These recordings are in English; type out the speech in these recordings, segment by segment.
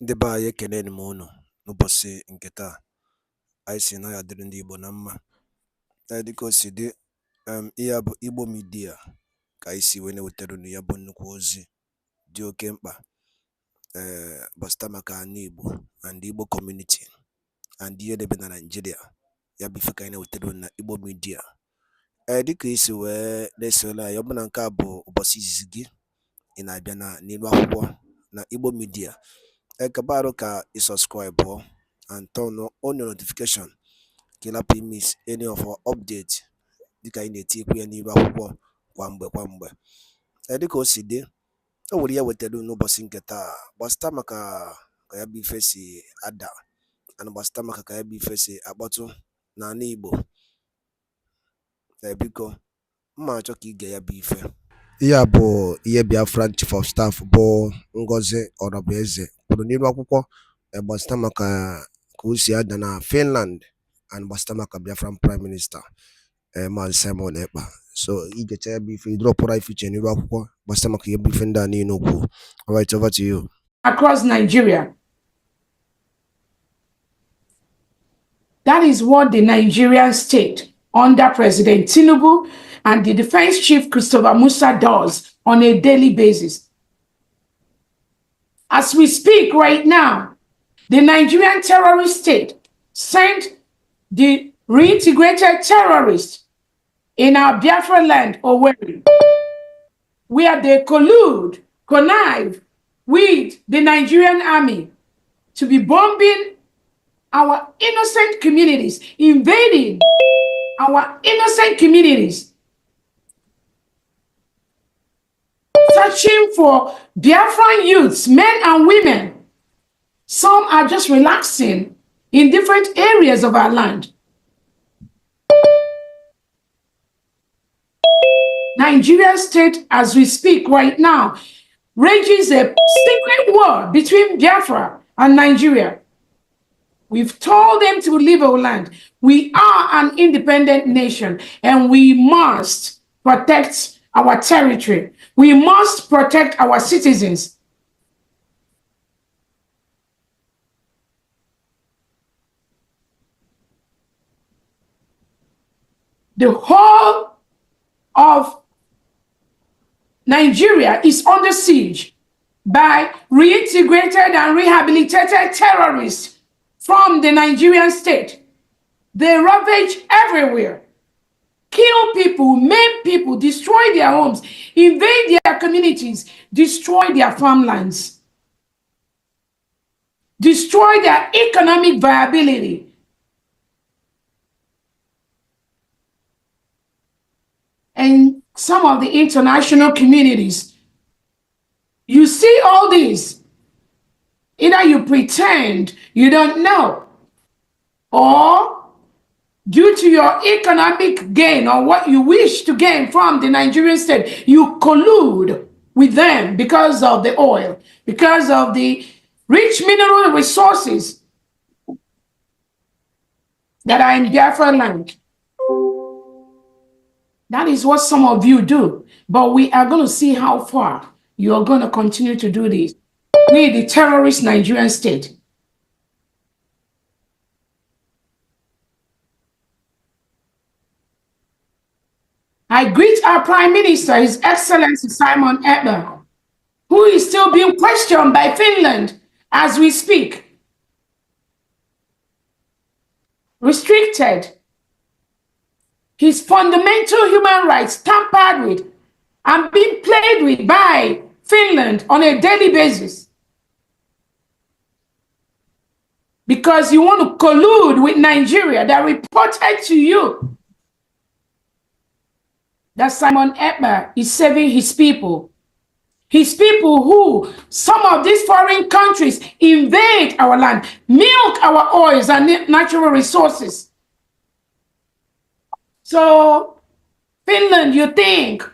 Ndị be anyị ekeneni m unu n'ụbọchị nke taa. Anyị sị na ya dịrị ndị Igbo na mma. Dịka o si dị, ihe a bụ Igbo Media ka anyị si wee na-ewetara unu ya bụ nnukwu ozi dị oke mkpa gbasata maka ana Igbo and Igbo community and ihe debe na Nigeria. Ya bụ ife ka anyị na-ewetara unu na Igbo Media. Dịka isi wee na-esole anyị, ọ bụ na nke a bụ ụbọchị izizi gị ị na-abịa n'ilu akwụkwọ na Igbo Media, kabaru ka subscribe and turn on your notification ka ị lapụ miss any of our update dịka anyị na-etikwu ya n'ilu akwụkwọ kwa mgbe. Dịka o si dị, o nwere ya wetara n'ụbọchị nke taa gbasata maka ka ya bụ ife si ada and gbasata maka ka ya bụ ife si akpọtụ n'ala Igbo. Biko mma achọ ka ige ya bụ ife. Ihe a bụ ihe BIAFRA Chief of Staff bụ Ngozi Orabueze kwuru n'ilu akwụkwọ gbasata maka ka o si ada na Finland and gbasata maka Biafran Prime Minister Maazị Simon Ekpa. So igecha ya bụ ife idropụra ife iche n'ilu akwụkwọ gbasata maka ihe bụ ife ndị a niile okwu. All right, over to you. Across Nigeria. That is what the Nigerian state under President Tinubu and the Defense Chief Christopher Musa does on a daily basis. As we speak right now, the Nigerian terrorist state sent the reintegrated terrorists in our Biafra land, Owerri, where they connive with the Nigerian army to be bombing our innocent communities, invading our innocent communities, searching for Biafran youths, men and women. Some are just relaxing in different areas of our land. Nigeria state, as we speak right now, rages a secret war between Biafra and Nigeria. We've told them to leave our land. We are an independent nation and we must protect our territory. We must protect our citizens. The whole of Nigeria is under siege by reintegrated and rehabilitated terrorists from the Nigerian state. They ravage everywhere, kill people, maim people, destroy their homes, invade their communities, destroy their farmlands, destroy their economic viability. And some of the international communities, you see all this, either you pretend you don't know, or due to your economic gain or what you wish to gain from the Nigerian state, you collude with them because of the oil, because of the rich mineral resources that are in Biafra land. That is what some of you do. But we are going to see how far you are going to continue to do this. We, the terrorist Nigerian state. I greet our Prime Minister, His Excellency Simon Ekpa, who is still being questioned by Finland as we speak. Restricted. His fundamental human rights tampered with and being played with by Finland on a daily basis. Because you want to collude with Nigeria that reported to you that Simon Ekpa is saving his people. His people who, some of these foreign countries invade our land, milk our oils and natural resources. So, Finland, you think,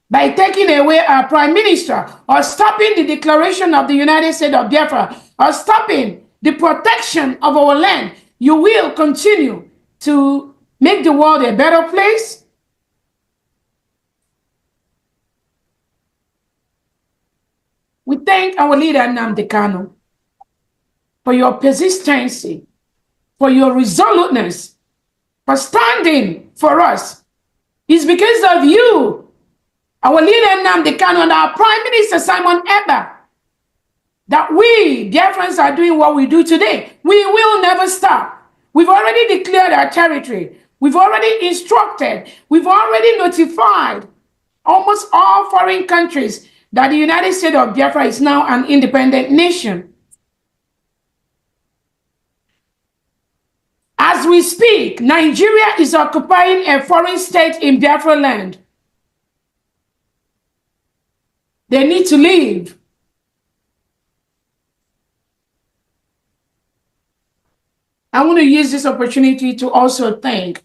by taking away our Prime Minister, or stopping the declaration of the United States of Biafra, or stopping the protection of our land, you will continue to make the world a better place? We thank our leader, Nnamdi Kanu. for your persistency, for your resoluteness, for standing for us. It's because of you, our leader Nnamdi Kanu and our Prime Minister Simon Ekpa, that we, Biafrans, are doing what we do today. We will never stop. We've already declared our territory. We've already instructed. We've already notified almost all foreign countries that the United States of Biafra is now an independent nation. As we speak, Nigeria is occupying a foreign state in Biafra land. They need to leave. I want to use this opportunity to also thank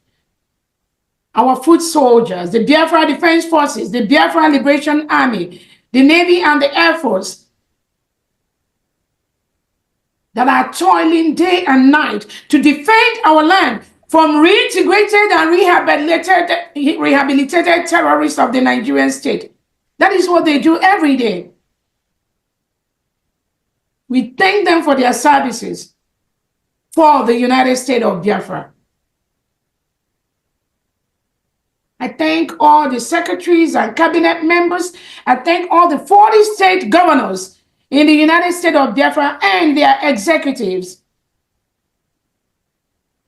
our foot soldiers, the Biafra Defense Forces, the Biafra Liberation Army, the Navy and the Air Force that are toiling day and night to defend our land from reintegrated and rehabilitated terrorists of the Nigerian state. That is what they do every day. We thank them for their services for the United States of Biafra. I thank all the secretaries and cabinet members. I thank all the 40 state governors in the United States of Biafra and their executives.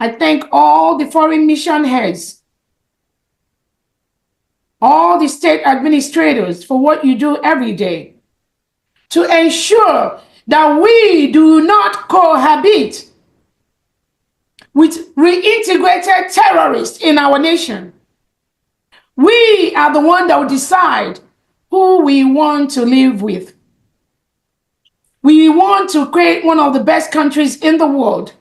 I thank all the foreign mission heads, all the state administrators for what you do every day to ensure that we do not cohabit with reintegrated terrorists in our nation. We are the one that will decide who we want to live with. We want to create one of the best countries in the world,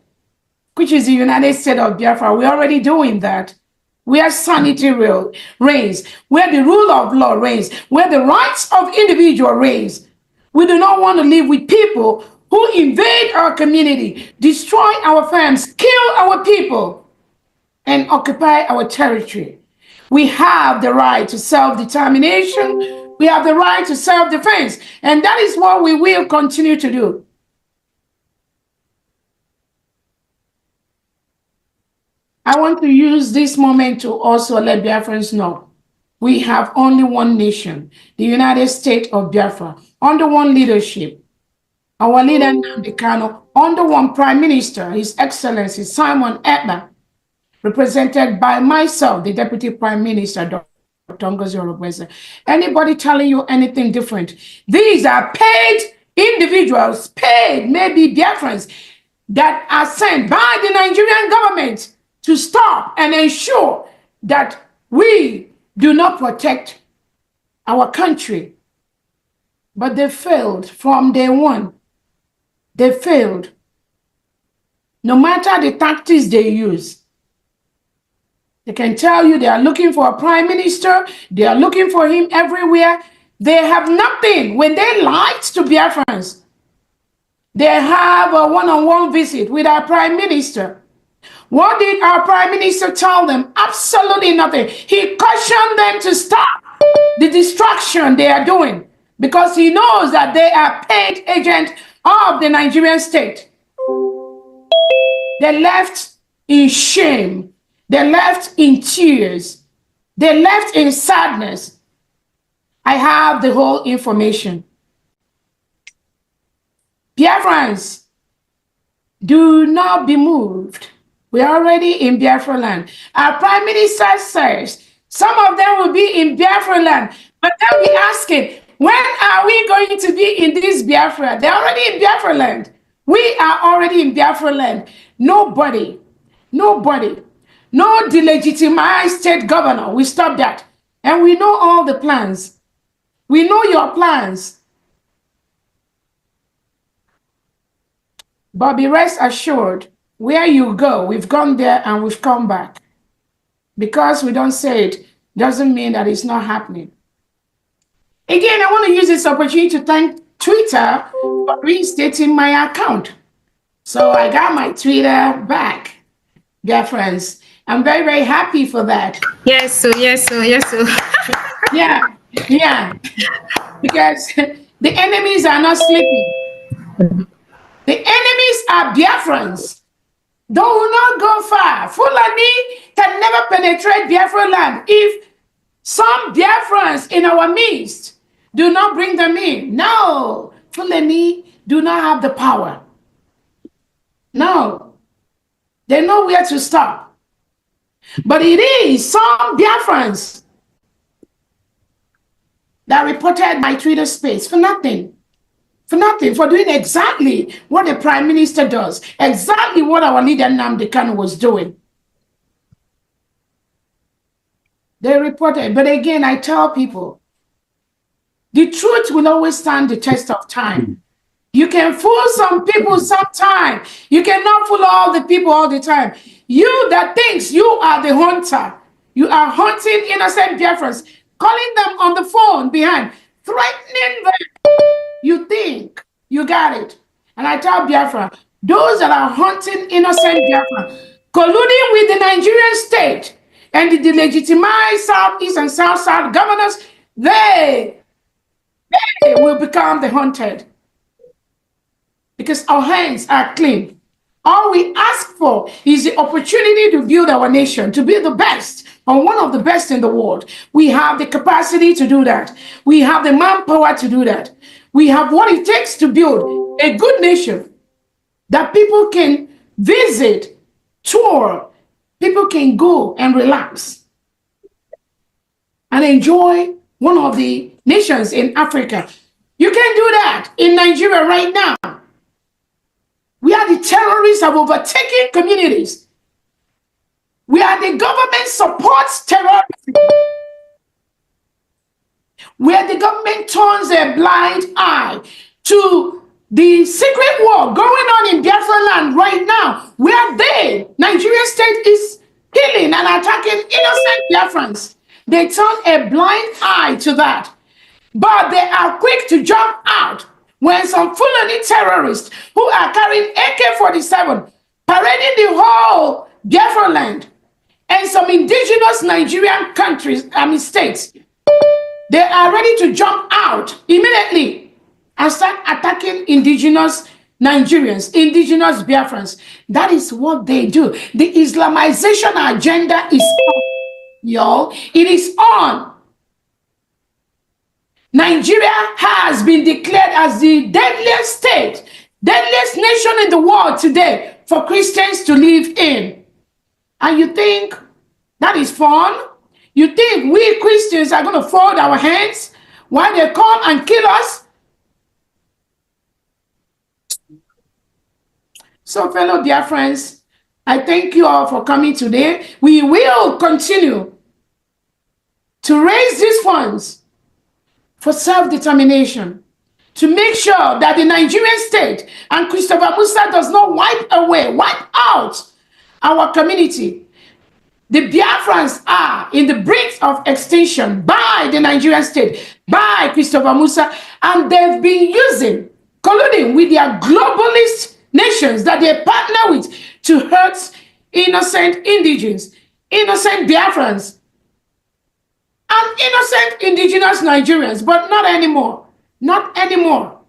which is the United States of Biafra. We're already doing that. Where sanity reigns, where the rule of law reigns, where the rights of individual reigns. We do not want to live with people who invade our community, destroy our farms, kill our people, and occupy our territory. We have the right to self-determination. We have the right to self-defense. And that is what we will continue to do. I want to use this moment to also let Biafrans know we have only one nation, the United States of Biafra, under one leadership. Our leader, Nnamdi Kanu, under one Prime Minister, His Excellency Simon Ekpa, represented by myself, the Deputy Prime Minister, Dr. Ngozi Orugbeze. Anybody telling you anything different? These are paid individuals, paid maybe Biafrans, that are sent by the Nigerian government to stop and ensure that we do not protect our country. But they failed from day one. They failed. No matter the tactics they use. They can tell you they are looking for a prime minister. They are looking for him everywhere. They have nothing. When they lied to Biafrans, they have a one-on-one visit with our prime minister. What did our prime minister tell them? Absolutely nothing. He cautioned them to stop the destruction they are doing because he knows that they are paid agents of the Nigerian state. They left in shame. They left in tears. They left in sadness. I have the whole information. Biafrans, do not be moved. We're already in Biafra land. Our Prime Minister says some of them will be in Biafra land. But then we asking, when are we going to be in this Biafra? They're already in Biafra land. We are already in Biafra land. Nobody, no delegitimized state governor will stop that. And we know all the plans. We know your plans. But be rest assured, where you go, we've gone there and we've come back. Because we don't say it, doesn't mean that it's not happening. Again, I want to use this opportunity to thank Twitter for reinstating my account. So I got my Twitter back, dear friends. I'm very, very happy for that. Yes, so. Yeah. Because the enemies are not sleeping. The enemies are Biafrans. Do not go far. Fulani can never penetrate Biafra land if some Biafrans in our midst do not bring them in. No, Fulani do not have the power. No, they know where to stop. But it is some Biafrans that reported my Twitter space for nothing. For nothing, for doing exactly what the Prime Minister does, exactly what our leader nnamdi Kanu was doing. They reported, but again, I tell people, the truth will always stand the test of time. You can fool some people sometime. You cannot fool all the people all the time. You that thinks you are the hunter, you are hunting innocent Biafrans, calling them on the phone behind, threatening them. You think you got it. And I tell Biafra, those that are hunting innocent Biafra, colluding with the Nigerian state and the delegitimized Southeast and South governors, they will become the hunted. Because our hands are clean. All we ask for is the opportunity to build our nation, to be the best, or one of the best in the world. We have the capacity to do that. We have the manpower to do that. We have what it takes to build a good nation that people can visit, tour, people can go and relax and enjoy one of the nations in Africa. You can do that in Nigeria right now. We are the terrorists have overtaken communities. We are the government supports terrorism. Where the government turns a blind eye to the secret war going on in Biafra land right now, where Nigerian state is killing and attacking innocent Biafrans. They turn a blind eye to that. But they are quick to jump out when some Fulani terrorists who are carrying AK-47 parading the whole Biafra land and some indigenous Nigerian states, they are ready to jump out immediately and start attacking indigenous Nigerians, indigenous Biafrans. That is what they do. The Islamization agenda is on, y'all. It is on. Nigeria has been declared as the deadliest state, deadliest nation in the world today for Christians to live in. And you think that is fun? You think we Christians are going to fold our hands while they come and kill us? So, fellow dear friends, I thank you all for coming today. We will continue to raise these funds for self-determination, to make sure that the Nigerian state and Christopher Musa does not wipe out our community. The Biafrans are in the brink of extinction by the Nigerian state, by Christopher Musa, and they've been colluding with their globalist nations that they partner with to hurt innocent indigenes, innocent Biafrans, and innocent indigenous Nigerians, but not anymore. Not anymore.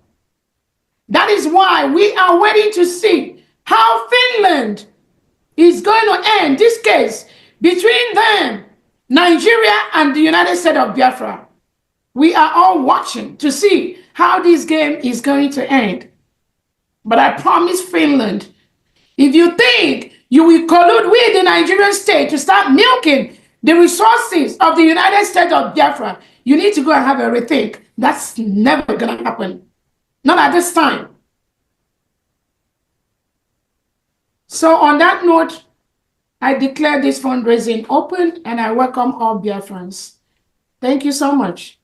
That is why we are waiting to see how Finland is going to end this case between them, Nigeria, and the United States of Bafra. We are all watching to see how this game is going to end. But I promise Finland, if you think you will collude with the Nigerian state to start milking the resources of the United States of Bafra, you need to go and have a rethink. That's never going to happen. Not at this time. So on that note, I declare this fundraising open and I welcome all Biafrans. Thank you so much.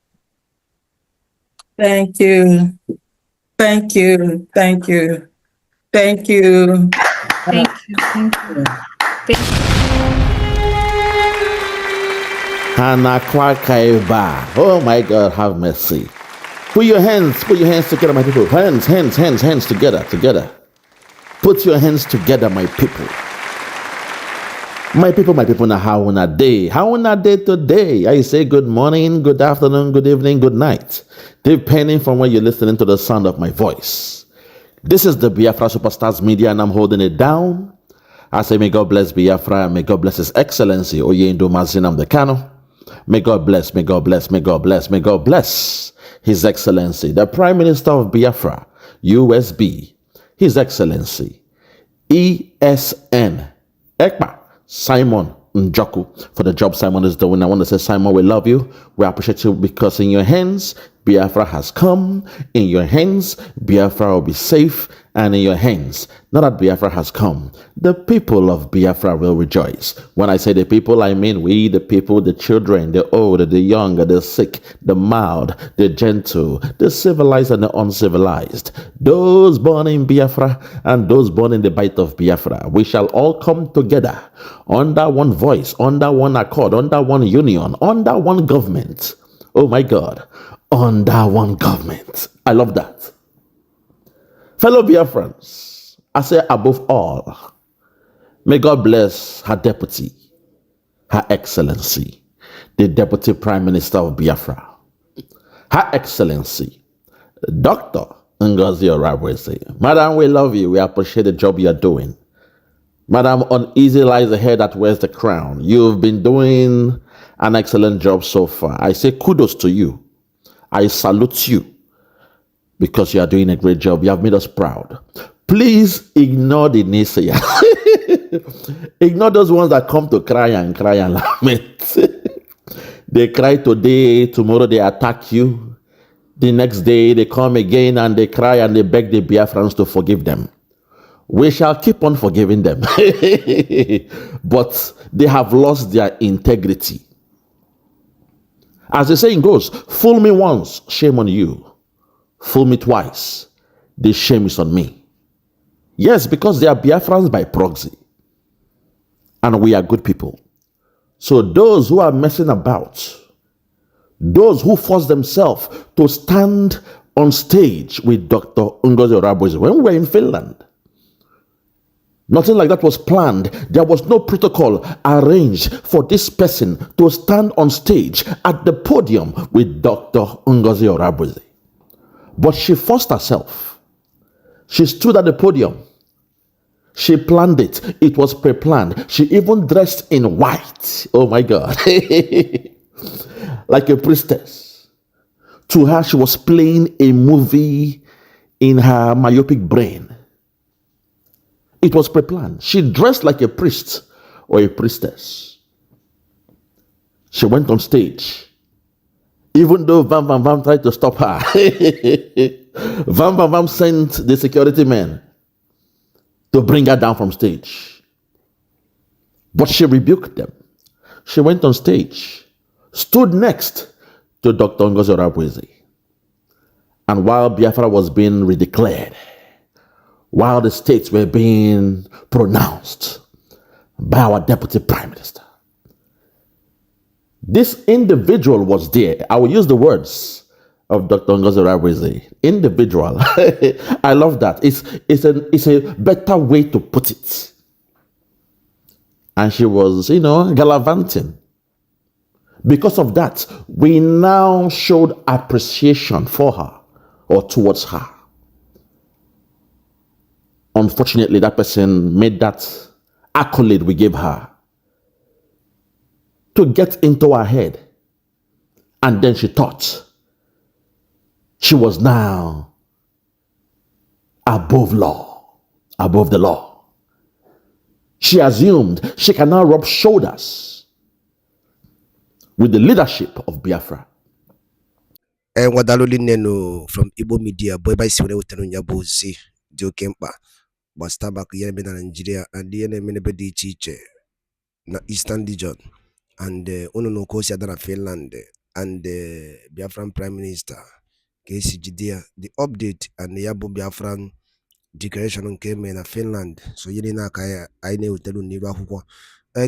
Thank you. Thank you. Thank you. Thank you. Thank you. Thank you. Thank you. Oh my God, have mercy. Put your hands together, my people. Hands together. Put your hands together, my people. My people, now how on a day? How on a day today? I say good morning, good afternoon, good evening, good night, depending from where you're listening to the sound of my voice. This is the Biafra Superstars Media, and I'm holding it down. I say, may God bless Biafra, and may God bless His Excellency, Oyendo Nnamdi Kanu. May God bless, may God bless, may God bless, may God bless His Excellency, the Prime Minister of Biafra, USB, His Excellency, ESN, Ekpa, Simon Njoku, for the job Simon is doing. I want to say, Simon, we love you. We appreciate you because in your hands, Biafra has come. In your hands, Biafra will be safe. And in your hands, now that Biafra has come, the people of Biafra will rejoice. When I say the people, I mean we, the people, the children, the old, the young, the sick, the mild, the gentle, the civilized and the uncivilized, those born in Biafra and those born in the bite of Biafra. We shall all come together under one voice, under one accord, under one union, under one government. Oh my God, under one government. I love that. Fellow Biafrans, I say above all, may God bless her deputy, Her Excellency, the Deputy Prime Minister of Biafra, Her Excellency, Dr. Ngozi Obiageli. Madam, we love you. We appreciate the job you're doing. Madam, uneasy lies the head that wears the crown. You've been doing an excellent job so far. I say kudos to you. I salute you, because you are doing a great job. You have made us proud. Please ignore the naysayers. Ignore those ones that come to cry and lament. They cry today, tomorrow they attack you. The next day they come again and they cry and they beg the Biafrans to forgive them. We shall keep on forgiving them. But they have lost their integrity. As the saying goes, fool me once, shame on you. Fool me twice, the shame is on me. Yes, because they are Biafrans by proxy. And we are good people. So those who are messing about, those who force themselves to stand on stage with Dr. Ngozi Obiageli when we were in Finland, nothing like that was planned. There was no protocol arranged for this person to stand on stage at the podium with Dr. Ngozi Obiageli. But she forced herself. She stood at the podium. She planned it. It was pre-planned. She even dressed in white. Oh my God. Like a priestess. To her, she was playing a movie in her myopic brain. It was pre-planned. She dressed like a priest or a priestess. She went on stage. Even though Vam tried to stop her, Vam sent the security men to bring her down from stage. But she rebuked them. She went on stage, stood next to Dr. Ngozi Obiageli. And while Biafra was being redeclared, while the states were being pronounced by our Deputy Prime Minister, this individual was there. I will use the words of Dr. Ngozi Obiageli. Individual. I love that. It's a better way to put it. And she was, gallivanting. Because of that, we now showed appreciation for her or towards her. Unfortunately, that person made that accolade we gave her to get into her head. And then she thought she was now above the law. She assumed she can now rub shoulders with the leadership of Biafra. Wadaloli neno from Igbo media boy by si wone wotano nyabo zi di Ekpa basta back yene be na Nigeria and yene mene be di iche na Eastern region and ono no kosi adana Finland and Biafran Prime Minister Kesi Jidea the update and yabo Biafran declaration came in Finland so yene na kaya aine wotano niru akwukwo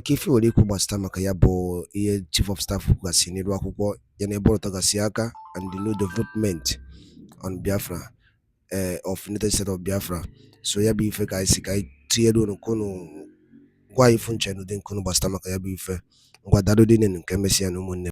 kifi wole ku basta maka yabo chief of staff gasi niru akwukwo yene borota gasi aka and the new development on Biafra of United States of Biafra. So ya be ife guys kai tiedo no kono kwa ifunche no den kono basta maka ya be ife ngwa dado din nke mesia no munne